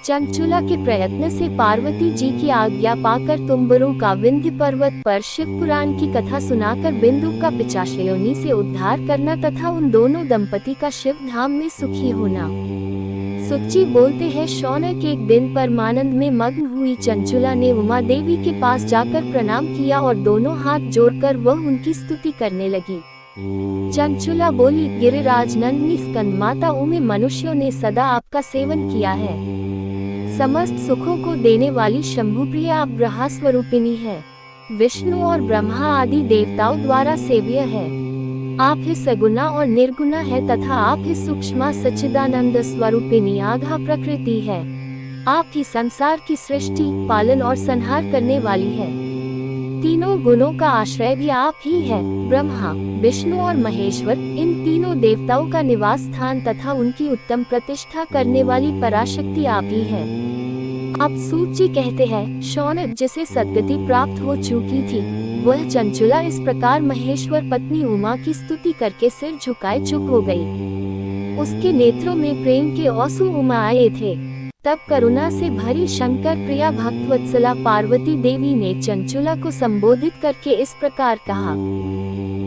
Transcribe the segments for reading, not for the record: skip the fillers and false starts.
चंचुला के प्रयत्न से पार्वती जी की आज्ञा पाकर तुम्बरु का विंध्य पर्वत पर शिव पुराण की कथा सुनाकर बिंदु का पिशाचयोनि से उद्धार करना तथा उन दोनों दंपति का शिव धाम में सुखी होना। सुच्ची बोलते हैं, शौनक एक दिन परमानंद में मग्न हुई चंचुला ने उमा देवी के पास जाकर प्रणाम किया और दोनों हाथ जोड़कर वह उनकी स्तुति करने लगी। चंचुला बोली, गिरिराज नंदिनी स्कंद माता उमे मनुष्यों ने सदा आपका सेवन किया है। समस्त सुखों को देने वाली शंभु प्रिय आप ब्रह्मा स्वरूपिणी है, विष्णु और ब्रह्मा आदि देवताओं द्वारा सेव्य है। आप ही सगुना और निर्गुणा है तथा आप ही सूक्ष्म सच्चिदानंद स्वरूपिणी आधा प्रकृति है। आप ही संसार की सृष्टि, पालन और संहार करने वाली है। तीनों गुणों का आश्रय भी आप ही है। ब्रह्मा, विष्णु और महेश्वर इन तीनों देवताओं का निवास स्थान तथा उनकी उत्तम प्रतिष्ठा करने वाली पराशक्ति आप ही है। अब सूत जी कहते हैं, शौनक जिसे सद्गति प्राप्त हो चुकी थी, वह चंचुला इस प्रकार महेश्वर पत्नी उमा की स्तुति करके सिर झुकाए चुप हो गई। उसके नेत्रों में प्रेम के आंसू उमाए थे। तब करुणा से भरी शंकर प्रिया भक्तवत्सला पार्वती देवी ने चंचुला को संबोधित करके इस प्रकार कहा।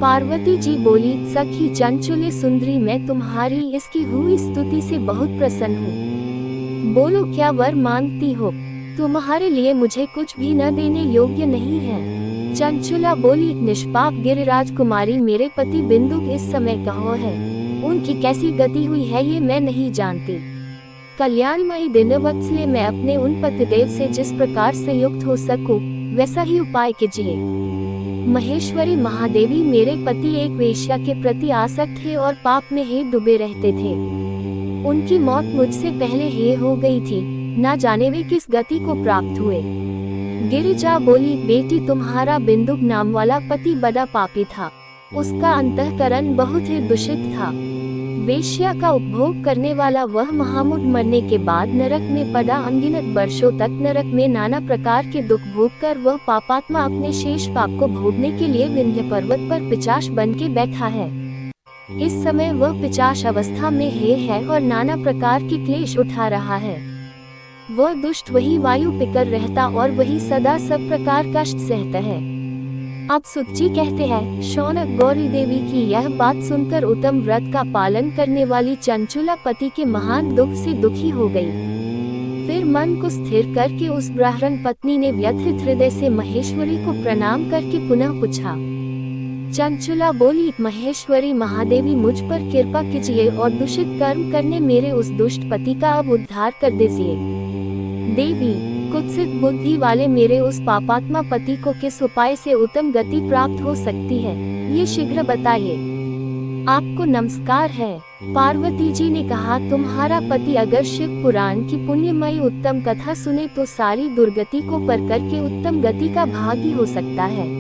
पार्वती जी बोली, सखी चंचुले सुंदरी, मैं तुम्हारी इसकी हुई स्तुति से बहुत प्रसन्न हूँ। बोलो क्या वर मांगती हो? तुम्हारे लिए मुझे कुछ भी न देने योग्य नहीं है। चंचुला बोली, निष्पाप गिरिराज कुमारी, मेरे पति बिंदु इस समय कहाँ है? उनकी कैसी गति हुई है ये मैं नहीं जानती। कल्याणमयी दिनवत्सले, मैं अपने उन पतिदेव से जिस प्रकार संयुक्त हो सकूं, वैसा ही उपाय कीजिए। महेश्वरी महादेवी, मेरे पति एक वेश्या के प्रति आसक्त थे और पाप में ही डूबे रहते थे। उनकी मौत मुझसे पहले ही हो गई थी, ना जाने वे किस गति को प्राप्त हुए। गिरिजा बोली, बेटी तुम्हारा बिंदु नाम वाला पति बड़ा पापी था। उसका अंतःकरण बहुत ही दूषित था। वेश्या का उपभोग करने वाला वह महामुद मरने के बाद नरक में पड़ा अनगिनत वर्षों तक नरक में नाना प्रकार के दुख भोग कर वह पापात्मा अपने शेष पाप को भोगने के लिए विंध्य पर्वत पर पिशाच बन के बैठा है। इस समय वह पिशाच अवस्था में है और नाना प्रकार के क्लेश उठा रहा है। वह दुष्ट वही वायु पिकर रहता और वही सदा सब प्रकार कष्ट सहता है। अब सुच्ची कहते हैं, शौनक गौरी देवी की यह बात सुनकर उत्तम व्रत का पालन करने वाली चंचुला पति के महान दुख से दुखी हो गई। फिर मन को स्थिर करके उस ब्राह्मण पत्नी ने व्यथित हृदय से महेश्वरी को प्रणाम करके पुनः पूछा। चंचुला बोली, महेश्वरी महादेवी, मुझ पर कृपा कीजिए और दूषित कर्म करने मेरे उस दुष्ट पति का अब उद्धार कर दीजिए। देवी, कुत्सित बुद्धि वाले मेरे उस पापात्मा पति को किस उपाय से उत्तम गति प्राप्त हो सकती है, ये शीघ्र बताइए। आपको नमस्कार है। पार्वती जी ने कहा, तुम्हारा पति अगर शिव पुराण की पुण्यमयी उत्तम कथा सुने तो सारी दुर्गति को पर करके उत्तम गति का भागी हो सकता है।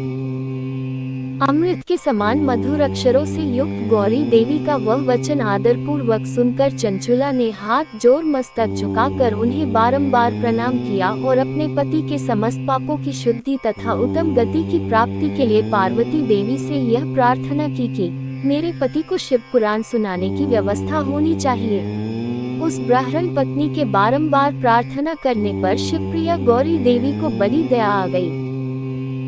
अमृत के समान मधुर अक्षरों से युक्त गौरी देवी का वह वचन आदर पूर्वक सुनकर चंचुला ने हाथ जोड़ मस्तक झुकाकर उन्हें बारंबार प्रणाम किया और अपने पति के समस्त पापों की शुद्धि तथा उत्तम गति की प्राप्ति के लिए पार्वती देवी से यह प्रार्थना की कि मेरे पति को शिव पुराण सुनाने की व्यवस्था होनी चाहिए। उस ब्राह्मण पत्नी के बारंबार प्रार्थना करने पर शिवप्रिया गौरी देवी को बड़ी दया आ गई।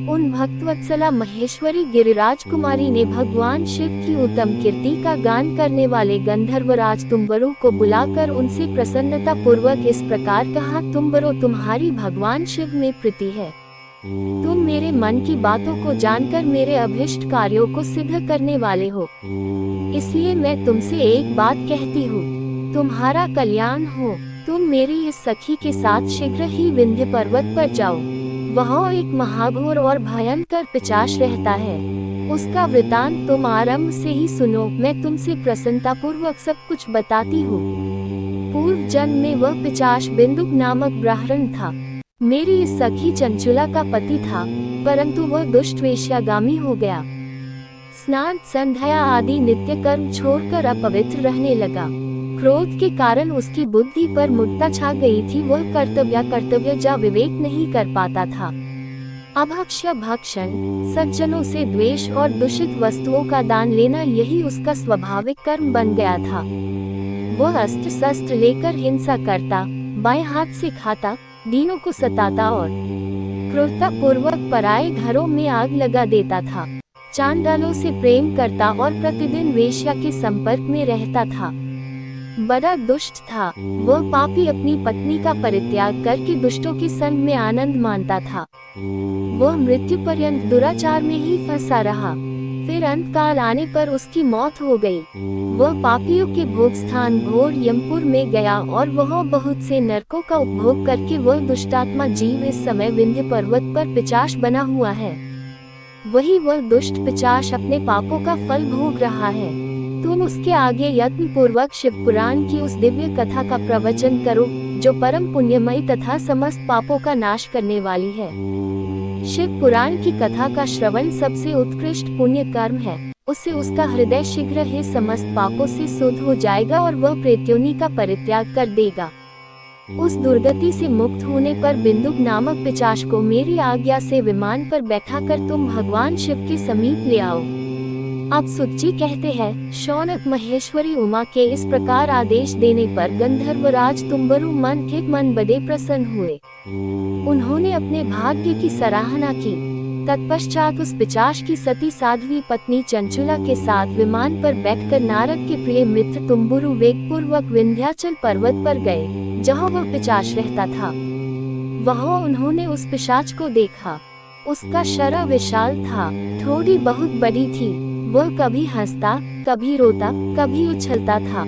उन भक्तवत्सला महेश्वरी गिरिराज कुमारी ने भगवान शिव की उत्तम कीर्ति का गान करने वाले गंधर्वराज तुम्बरु को बुलाकर उनसे प्रसन्नता पूर्वक इस प्रकार कहा, तुम्बरो, तुम्हारी भगवान शिव में प्रीति है। तुम मेरे मन की बातों को जानकर मेरे अभिष्ट कार्यों को सिद्ध करने वाले हो, इसलिए मैं तुमसे एक बात कहती हूँ, तुम्हारा कल्याण हो। तुम मेरी इस सखी के साथ शीघ्र ही विंध्य पर्वत पर जाओ। वहाँ एक महाघोर और भयंकर पिशाच रहता है। उसका वृतांत तुम आरंभ से ही सुनो। मैं तुमसे प्रसन्नता पूर्वक सब कुछ बताती हूँ। पूर्व जन्म में वह पिशाच बिंदुक नामक ब्राह्मण था। मेरी इस सखी चंचुला का पति था, परंतु वह दुष्ट वेश्यागामी हो गया। स्नान संध्या आदि नित्य कर्म छोड़कर अपवित्र रहने लगा। क्रोध के कारण उसकी बुद्धि पर मूर्छा छा गई थी। वह कर्तव्य जा विवेक नहीं कर पाता था। अभक्ष्य भक्षण, सज्जनों से द्वेष और दूषित वस्तुओं का दान लेना, यही उसका स्वाभाविक कर्म बन गया था। वह अस्त्र शस्त्र लेकर हिंसा करता, बाएं हाथ से खाता, दीनों को सताता और क्रूरता पूर्वक पराये घरों में आग लगा देता था। चांडालों से प्रेम करता और प्रतिदिन वेश्या के संपर्क में रहता था। बड़ा दुष्ट था वह पापी, अपनी पत्नी का परित्याग करके दुष्टों के संग में आनंद मानता था। वह मृत्यु पर्यंत दुराचार में ही फंसा रहा। फिर अंत काल आने पर उसकी मौत हो गई। वह पापियों के भोग स्थान घोर यमपुर में गया और वह बहुत से नरकों का उपभोग करके वह दुष्टात्मा जीव इस समय विंध्य पर्वत पर पिशाच बना हुआ है। वही वह दुष्ट पिशाच अपने पापों का फल भोग रहा है। तुम उसके आगे यत्न पूर्वक शिव पुराण की उस दिव्य कथा का प्रवचन करो जो परम पुण्यमयी तथा समस्त पापों का नाश करने वाली है। शिव पुराण की कथा का श्रवण सबसे उत्कृष्ट पुण्य कर्म है। उससे उसका हृदय शीघ्र ही समस्त पापों से शुद्ध हो जाएगा और वह प्रेत्योनि का परित्याग कर देगा। उस दुर्गति से मुक्त होने पर बिंदुक नामक पिशाच को मेरी आज्ञा से विमान पर बैठाकर तुम भगवान शिव के समीप ले आओ। अब सुतजी कहते हैं, शौनक महेश्वरी उमा के इस प्रकार आदेश देने पर गंधर्वराज तुम्बरु मन के मन बड़े प्रसन्न हुए। उन्होंने अपने भाग्य की सराहना की। तत्पश्चात उस पिशाच की सती साध्वी पत्नी चंचुला के साथ विमान पर बैठकर नारद के प्रिय मित्र तुम्बुरु वेगपूर्वक विंध्याचल पर्वत पर गए, जहाँ वह पिशाच रहता था। वहाँ उन्होंने उस पिशाच को देखा। उसका शरीर विशाल था, ठोड़ी बहुत बड़ी थी। वह कभी हंसता, कभी रोता, कभी उछलता था।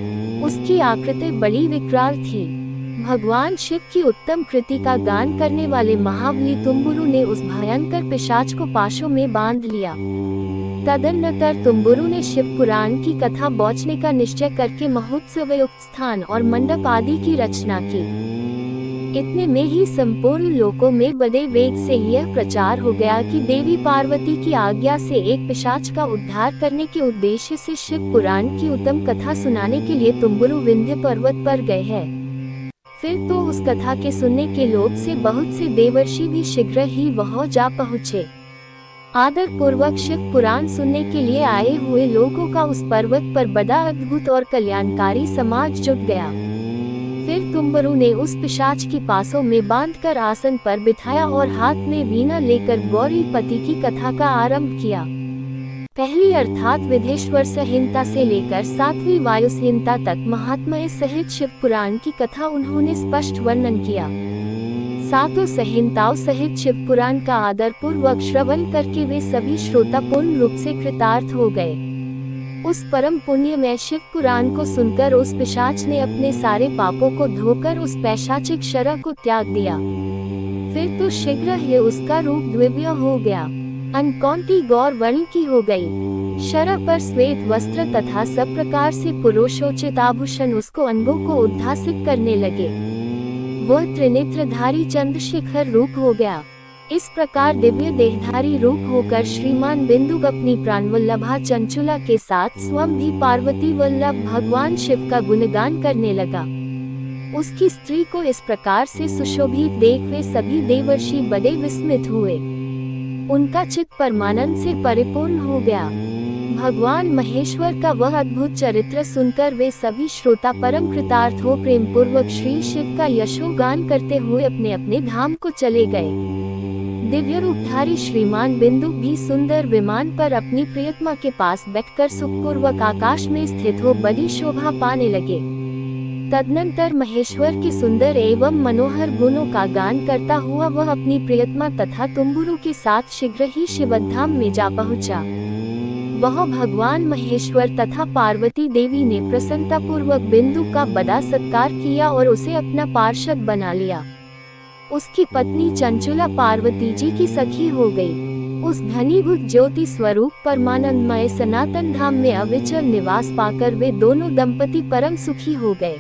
उसकी आकृति बड़ी विकराल थी। भगवान शिव की उत्तम कृति का गान करने वाले महाबली तुम्बुरु ने उस भयंकर पिशाच को पाशों में बांध लिया। तदनंतर तुम्बुरु ने शिव पुराण की कथा बौचने का निश्चय करके महोत्सवयुक्त स्थान और मंडप आदि की रचना की। इतने में ही संपूर्ण लोकों में बड़े वेग से यह प्रचार हो गया कि देवी पार्वती की आज्ञा से एक पिशाच का उद्धार करने के उद्देश्य से शिव पुराण की उत्तम कथा सुनाने के लिए तुम्बुरु विंध्य पर्वत पर गए हैं। फिर तो उस कथा के सुनने के लोभ से बहुत से देवर्षि भी शीघ्र ही वहां जा पहुँचे। आदर पूर्वक शिव पुराण सुनने के लिए आए हुए लोगों का उस पर्वत पर बड़ा अद्भुत और कल्याणकारी समाज जुट गया। फिर तुम्बुरु ने उस पिशाच की पासों में बांधकर आसन पर बिठाया और हाथ में वीणा लेकर गौरीपति की कथा का आरंभ किया। पहली अर्थात विधेश्वर संहिता से लेकर 7वीं वायु संहिता तक महात्म्य सहित शिव पुराण की कथा उन्होंने स्पष्ट वर्णन किया। 7 संहिताओं सहित शिव पुराण का आदर पूर्वक श्रवण करके वे सभी श्रोता पूर्ण रूप से कृतार्थ हो गए। उस परम पुण्य में शिव पुराण को सुनकर उस पिशाच ने अपने सारे पापों को धोकर उस पैशाचिक शरीर को त्याग दिया। फिर तो शीघ्र ही उसका रूप दिव्य हो गया, अनकौंती गौर वर्ण की हो गई। शरीर पर श्वेत वस्त्र तथा सब प्रकार से पुरुषोचित आभूषण उसको अंगों को उद्भासित करने लगे। वह त्रिनेत्रधारी चंद्रशेखर रूप हो गया। इस प्रकार दिव्य देहधारी रूप होकर श्रीमान बिंदुक अपनी प्राणवल्लभा चंचुला के साथ स्वयं भी पार्वती वल्लभ भगवान शिव का गुणगान करने लगा। उसकी स्त्री को इस प्रकार से सुशोभित देख वे सभी देवर्षि बड़े विस्मित हुए। उनका चित्त परमानंद से परिपूर्ण हो गया। भगवान महेश्वर का वह अद्भुत चरित्र सुनकर वे सभी श्रोता परम कृतार्थ हो प्रेम पूर्वक श्री शिव का यशोगान करते हुए अपने अपने धाम को चले गए। दिव्य रूपधारी श्रीमान बिंदु भी सुंदर विमान पर अपनी प्रियतमा के पास बैठकर सुखपूर्वक आकाश में स्थित हो बड़ी शोभा पाने लगे। तदनंतर महेश्वर के सुंदर एवं मनोहर गुणों का गान करता हुआ वह अपनी प्रियतमा तथा तुम्बुरु के साथ शीघ्र ही शिवधाम में जा पहुंचा। वह भगवान महेश्वर तथा पार्वती देवी ने प्रसन्नता पूर्वक बिंदु का बड़ा सत्कार किया और उसे अपना पार्षद बना लिया। उसकी पत्नी चंचुला पार्वती जी की सखी हो गई। उस घनीभूत ज्योति स्वरूप परमानंदमय सनातन धाम में अविचल निवास पाकर वे दोनों दंपति परम सुखी हो गए।